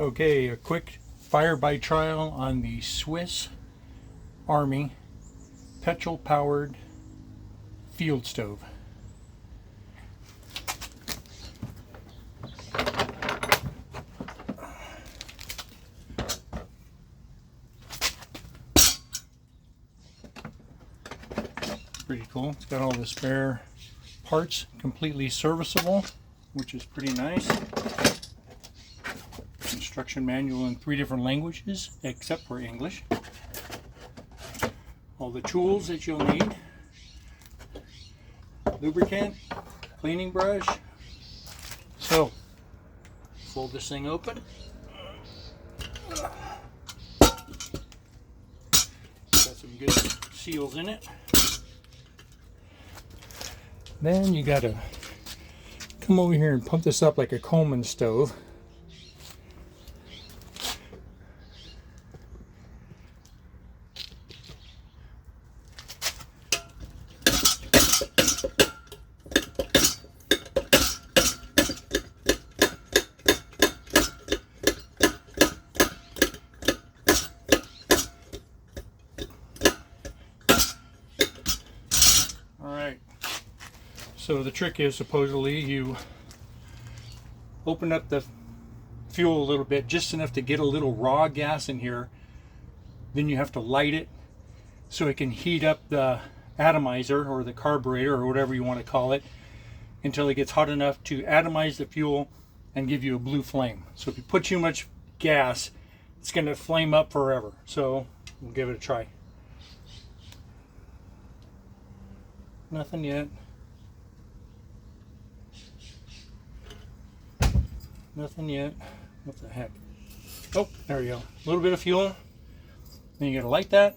Okay, a quick fire-by trial on the Swiss Army petrol powered field stove. Pretty cool. It's got all the spare parts completely serviceable, which is pretty nice. Instruction manual in 3 different languages except for English. All the tools that you'll need: lubricant, cleaning brush. So, fold this thing open. Got some good seals in it. Then you gotta come over here and pump this up like a Coleman stove. So the trick is, supposedly, you open up the fuel a little bit, just enough to get a little raw gas in here. Then you have to light it so it can heat up the atomizer or the carburetor or whatever you want to call it until it gets hot enough to atomize the fuel and give you a blue flame. So if you put too much gas, it's going to flame up forever. So we'll give it a try. Nothing yet. Nothing yet. What the heck? Oh, there we go. A little bit of fuel. Then you gotta light that.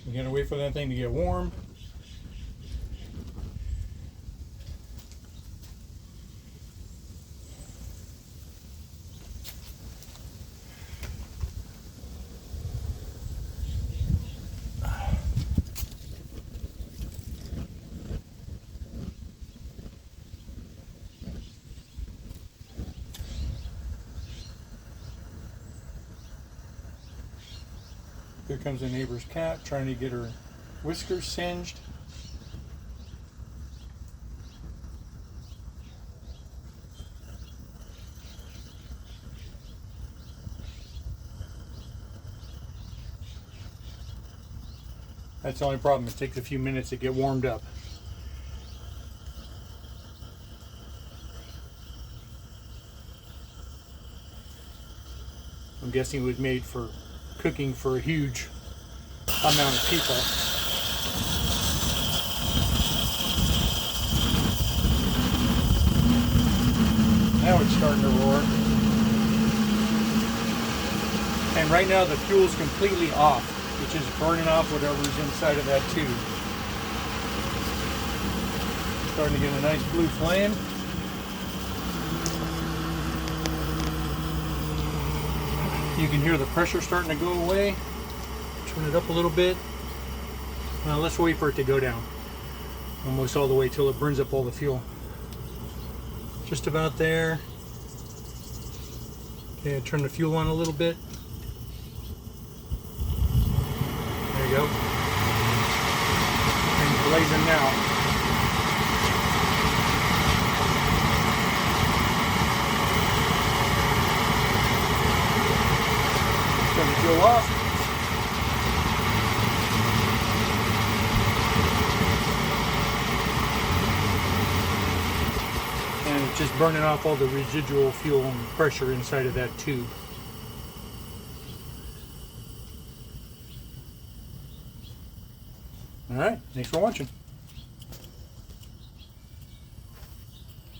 You gotta wait for that thing to get warm. Here comes the neighbor's cat trying to get her whiskers singed. That's the only problem. It takes a few minutes to get warmed up. I'm guessing it was made for cooking for a huge amount of people. Now it's starting to roar. And right now the fuel's completely off, which is burning off whatever's inside of that tube. Starting to get a nice blue flame. You can hear the pressure starting to go away. Turn it up a little bit. Now let's wait for it to go down. Almost all the way till it burns up all the fuel. Just about there. Okay, turn the fuel on a little bit. There you go. And blazing now. Turn the fuel off. And it's just burning off all the residual fuel and pressure inside of that tube. Alright, thanks for watching.